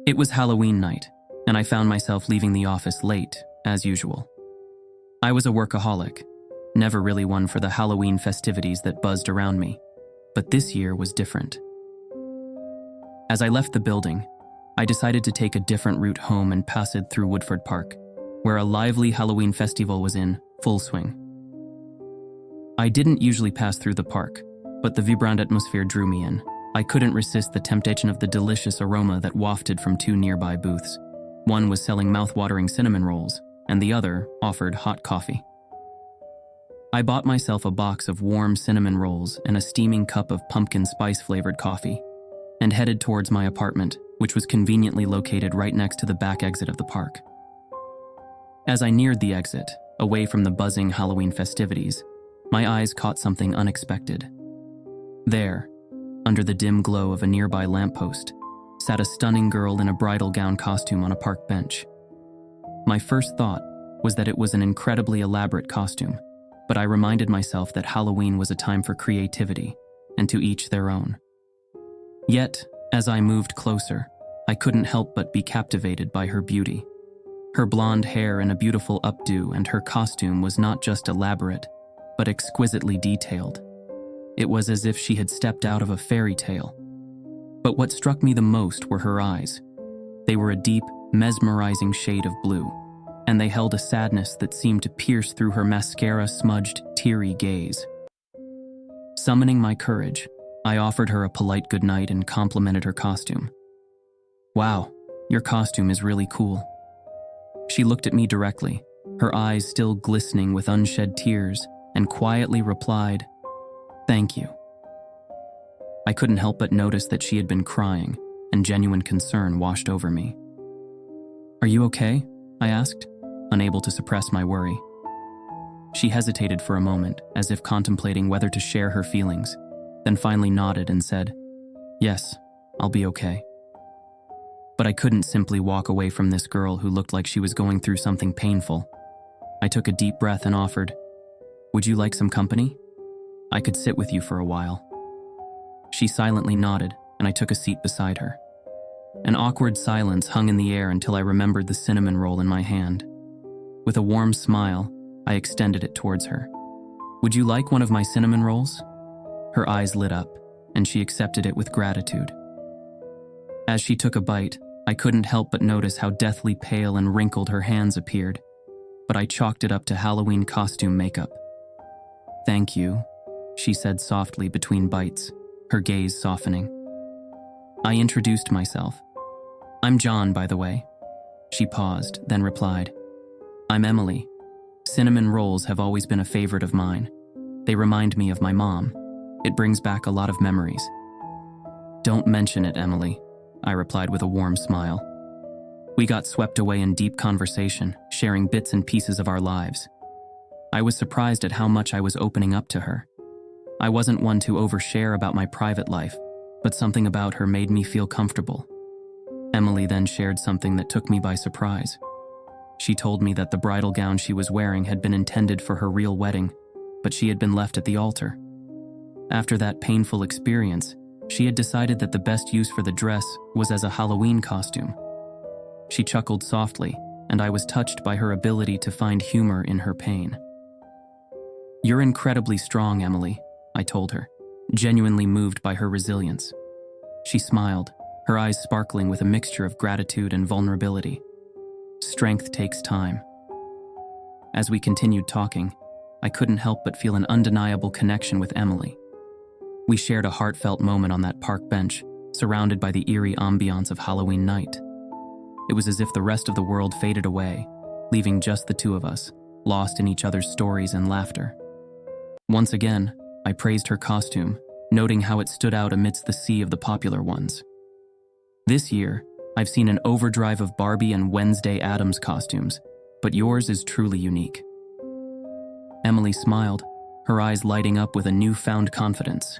It was Halloween night, and I found myself leaving the office late, as usual. I was a workaholic, never really one for the Halloween festivities that buzzed around me, but this year was different. As I left the building, I decided to take a different route home and passed through Woodford Park, where a lively Halloween festival was in full swing. I didn't usually pass through the park, but the vibrant atmosphere drew me in. I couldn't resist the temptation of the delicious aroma that wafted from two nearby booths. One was selling mouth-watering cinnamon rolls, and the other offered hot coffee. I bought myself a box of warm cinnamon rolls and a steaming cup of pumpkin spice-flavored coffee, and headed towards my apartment, which was conveniently located right next to the back exit of the park. As I neared the exit, away from the buzzing Halloween festivities, my eyes caught something unexpected. There, under the dim glow of a nearby lamppost, sat a stunning girl in a bridal gown costume on a park bench. My first thought was that it was an incredibly elaborate costume, but I reminded myself that Halloween was a time for creativity, and to each their own. Yet, as I moved closer, I couldn't help but be captivated by her beauty. Her blonde hair in a beautiful updo, and her costume was not just elaborate, but exquisitely detailed. It was as if she had stepped out of a fairy tale. But what struck me the most were her eyes. They were a deep, mesmerizing shade of blue, and they held a sadness that seemed to pierce through her mascara-smudged, teary gaze. Summoning my courage, I offered her a polite goodnight and complimented her costume. "Wow, your costume is really cool." She looked at me directly, her eyes still glistening with unshed tears, and quietly replied, "Thank you." I couldn't help but notice that she had been crying, and genuine concern washed over me. "Are you okay?" I asked, unable to suppress my worry. She hesitated for a moment, as if contemplating whether to share her feelings, then finally nodded and said, "Yes, I'll be okay." But I couldn't simply walk away from this girl who looked like she was going through something painful. I took a deep breath and offered, "Would you like some company? I could sit with you for a while." She silently nodded, and I took a seat beside her. An awkward silence hung in the air until I remembered the cinnamon roll in my hand. With a warm smile, I extended it towards her. "Would you like one of my cinnamon rolls?" Her eyes lit up, and she accepted it with gratitude. As she took a bite, I couldn't help but notice how deathly pale and wrinkled her hands appeared, but I chalked it up to Halloween costume makeup. "Thank you," she said softly between bites, her gaze softening. I introduced myself. "I'm John, by the way." She paused, then replied, "I'm Emily. Cinnamon rolls have always been a favorite of mine. They remind me of my mom. It brings back a lot of memories." "Don't mention it, Emily," I replied with a warm smile. We got swept away in deep conversation, sharing bits and pieces of our lives. I was surprised at how much I was opening up to her. I wasn't one to overshare about my private life, but something about her made me feel comfortable. Emily then shared something that took me by surprise. She told me that the bridal gown she was wearing had been intended for her real wedding, but she had been left at the altar. After that painful experience, she had decided that the best use for the dress was as a Halloween costume. She chuckled softly, and I was touched by her ability to find humor in her pain. "You're incredibly strong, Emily," I told her, genuinely moved by her resilience. She smiled, her eyes sparkling with a mixture of gratitude and vulnerability. Strength takes time. As we continued talking, I couldn't help but feel an undeniable connection with Emily. We shared a heartfelt moment on that park bench, surrounded by the eerie ambiance of Halloween night. It was as if the rest of the world faded away, leaving just the two of us, lost in each other's stories and laughter. Once again, I praised her costume, noting how it stood out amidst the sea of the popular ones. This year, I've seen an overdrive of Barbie and Wednesday Addams costumes, but yours is truly unique. Emily smiled, her eyes lighting up with a newfound confidence.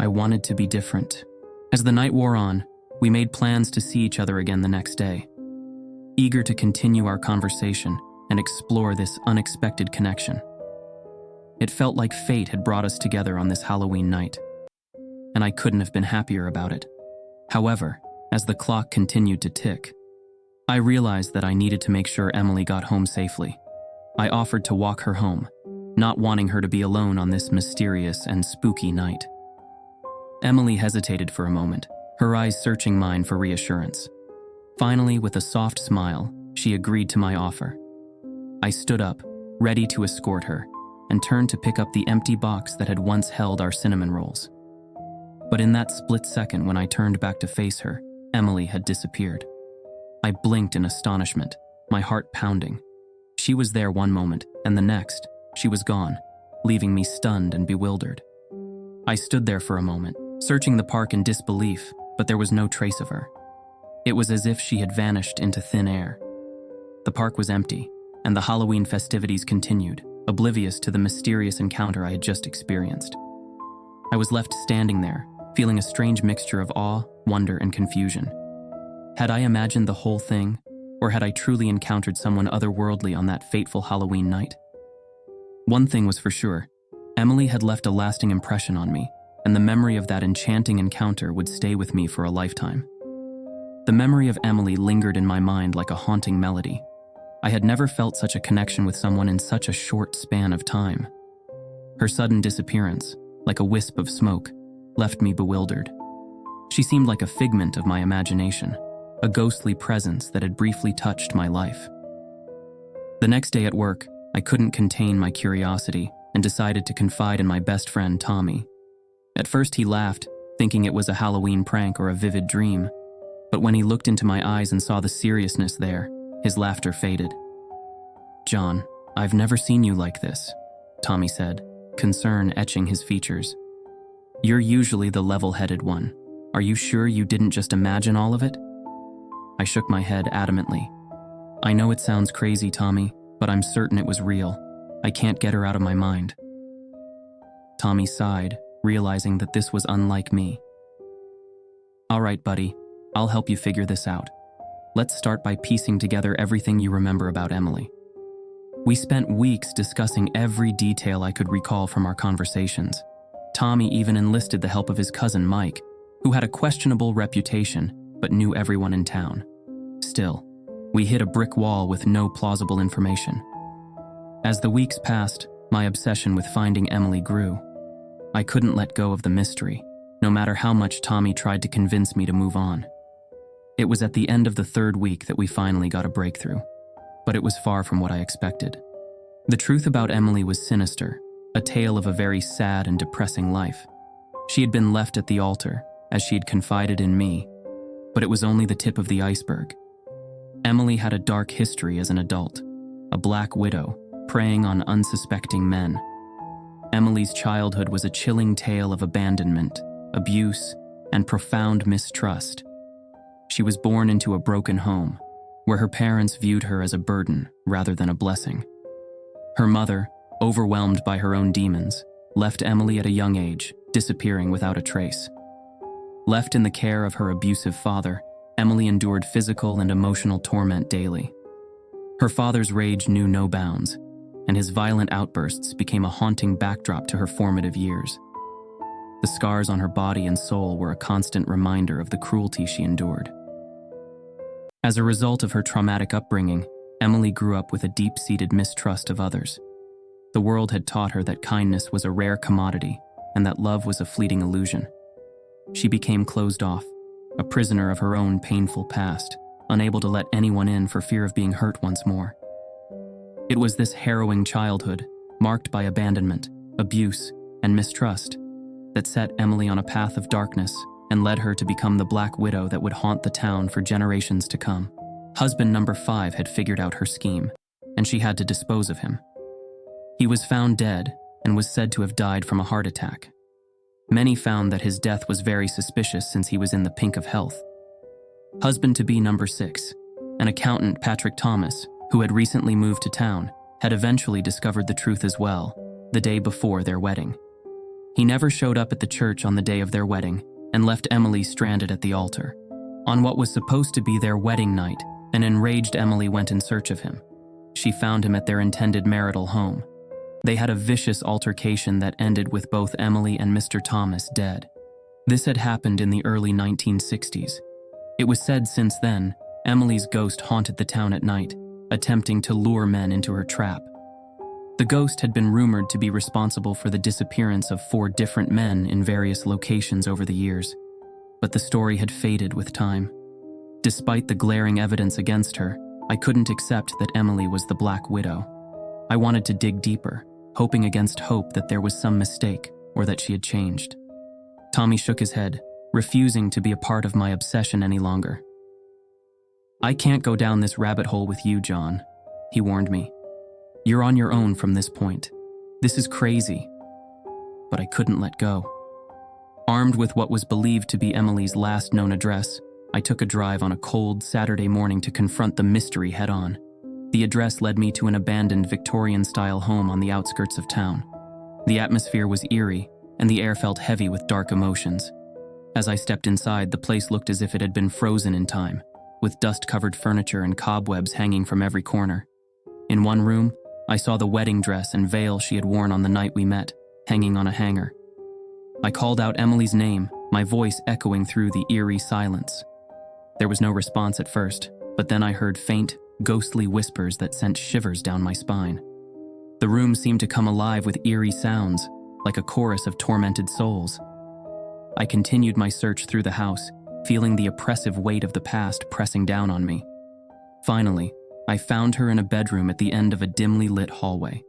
I wanted to be different. As the night wore on, we made plans to see each other again the next day, eager to continue our conversation and explore this unexpected connection. It felt like fate had brought us together on this Halloween night, and I couldn't have been happier about it. However, as the clock continued to tick, I realized that I needed to make sure Emily got home safely. I offered to walk her home, not wanting her to be alone on this mysterious and spooky night. Emily hesitated for a moment, her eyes searching mine for reassurance. Finally, with a soft smile, she agreed to my offer. I stood up, ready to escort her, and turned to pick up the empty box that had once held our cinnamon rolls. But in that split second when I turned back to face her, Emily had disappeared. I blinked in astonishment, my heart pounding. She was there one moment, and the next, she was gone, leaving me stunned and bewildered. I stood there for a moment, searching the park in disbelief, but there was no trace of her. It was as if she had vanished into thin air. The park was empty, and the Halloween festivities continued, oblivious to the mysterious encounter I had just experienced. I was left standing there, feeling a strange mixture of awe, wonder, and confusion. Had I imagined the whole thing, or had I truly encountered someone otherworldly on that fateful Halloween night? One thing was for sure, Emily had left a lasting impression on me, and the memory of that enchanting encounter would stay with me for a lifetime. The memory of Emily lingered in my mind like a haunting melody. I had never felt such a connection with someone in such a short span of time. Her sudden disappearance, like a wisp of smoke, left me bewildered. She seemed like a figment of my imagination, a ghostly presence that had briefly touched my life. The next day at work, I couldn't contain my curiosity and decided to confide in my best friend, Tommy. At first he laughed, thinking it was a Halloween prank or a vivid dream, but when he looked into my eyes and saw the seriousness there, his laughter faded. "John, I've never seen you like this," Tommy said, concern etching his features. "You're usually the level-headed one. Are you sure you didn't just imagine all of it?" I shook my head adamantly. "I know it sounds crazy, Tommy, but I'm certain it was real. I can't get her out of my mind." Tommy sighed, realizing that this was unlike me. "All right, buddy, I'll help you figure this out. Let's start by piecing together everything you remember about Emily." We spent weeks discussing every detail I could recall from our conversations. Tommy even enlisted the help of his cousin Mike, who had a questionable reputation but knew everyone in town. Still, we hit a brick wall with no plausible information. As the weeks passed, my obsession with finding Emily grew. I couldn't let go of the mystery, no matter how much Tommy tried to convince me to move on. It was at the end of the third week that we finally got a breakthrough, but it was far from what I expected. The truth about Emily was sinister, a tale of a very sad and depressing life. She had been left at the altar, as she had confided in me, but it was only the tip of the iceberg. Emily had a dark history as an adult, a black widow, preying on unsuspecting men. Emily's childhood was a chilling tale of abandonment, abuse, and profound mistrust. She was born into a broken home, where her parents viewed her as a burden rather than a blessing. Her mother, overwhelmed by her own demons, left Emily at a young age, disappearing without a trace. Left in the care of her abusive father, Emily endured physical and emotional torment daily. Her father's rage knew no bounds, and his violent outbursts became a haunting backdrop to her formative years. The scars on her body and soul were a constant reminder of the cruelty she endured. As a result of her traumatic upbringing, Emily grew up with a deep-seated mistrust of others. The world had taught her that kindness was a rare commodity and that love was a fleeting illusion. She became closed off, a prisoner of her own painful past, unable to let anyone in for fear of being hurt once more. It was this harrowing childhood, marked by abandonment, abuse, and mistrust, that set Emily on a path of darkness and led her to become the black widow that would haunt the town for generations to come. Husband number 5 had figured out her scheme, and she had to dispose of him. He was found dead and was said to have died from a heart attack. Many found that his death was very suspicious since he was in the pink of health. Husband-to-be number 6, an accountant, Patrick Thomas, who had recently moved to town, had eventually discovered the truth as well, the day before their wedding. He never showed up at the church on the day of their wedding and left Emily stranded at the altar. On what was supposed to be their wedding night, an enraged Emily went in search of him. She found him at their intended marital home. They had a vicious altercation that ended with both Emily and Mr. Thomas dead. This had happened in the early 1960s. It was said since then, Emily's ghost haunted the town at night, attempting to lure men into her trap. The ghost had been rumored to be responsible for the disappearance of 4 different men in various locations over the years, but the story had faded with time. Despite the glaring evidence against her, I couldn't accept that Emily was the Black Widow. I wanted to dig deeper, hoping against hope that there was some mistake or that she had changed. Tommy shook his head, refusing to be a part of my obsession any longer. "I can't go down this rabbit hole with you, John," he warned me. "You're on your own from this point. This is crazy." But I couldn't let go. Armed with what was believed to be Emily's last known address, I took a drive on a cold Saturday morning to confront the mystery head-on. The address led me to an abandoned Victorian-style home on the outskirts of town. The atmosphere was eerie, and the air felt heavy with dark emotions. As I stepped inside, the place looked as if it had been frozen in time, with dust-covered furniture and cobwebs hanging from every corner. In one room, I saw the wedding dress and veil she had worn on the night we met, hanging on a hanger. I called out Emily's name, my voice echoing through the eerie silence. There was no response at first, but then I heard faint, ghostly whispers that sent shivers down my spine. The room seemed to come alive with eerie sounds, like a chorus of tormented souls. I continued my search through the house, feeling the oppressive weight of the past pressing down on me. Finally, I found her in a bedroom at the end of a dimly lit hallway.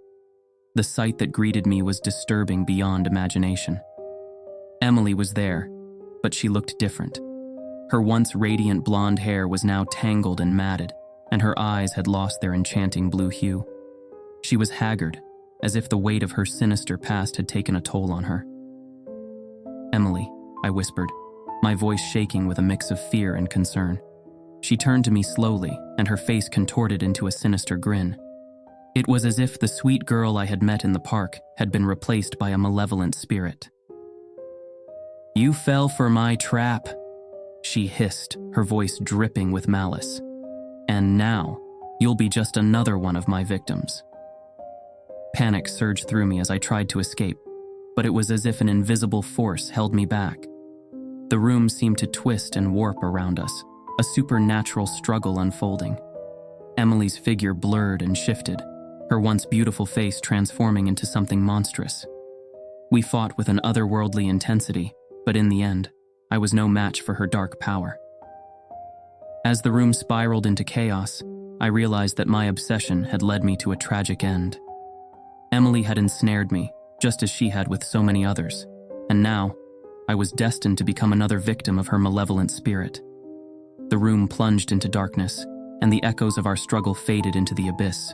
The sight that greeted me was disturbing beyond imagination. Emily was there, but she looked different. Her once radiant blonde hair was now tangled and matted, and her eyes had lost their enchanting blue hue. She was haggard, as if the weight of her sinister past had taken a toll on her. "Emily," I whispered, my voice shaking with a mix of fear and concern. She turned to me slowly, and her face contorted into a sinister grin. It was as if the sweet girl I had met in the park had been replaced by a malevolent spirit. "You fell for my trap," she hissed, her voice dripping with malice. "And now, you'll be just another one of my victims." Panic surged through me as I tried to escape, but it was as if an invisible force held me back. The room seemed to twist and warp around us, a supernatural struggle unfolding. Emily's figure blurred and shifted, her once beautiful face transforming into something monstrous. We fought with an otherworldly intensity, but in the end, I was no match for her dark power. As the room spiraled into chaos, I realized that my obsession had led me to a tragic end. Emily had ensnared me, just as she had with so many others, and now, I was destined to become another victim of her malevolent spirit. The room plunged into darkness, and the echoes of our struggle faded into the abyss.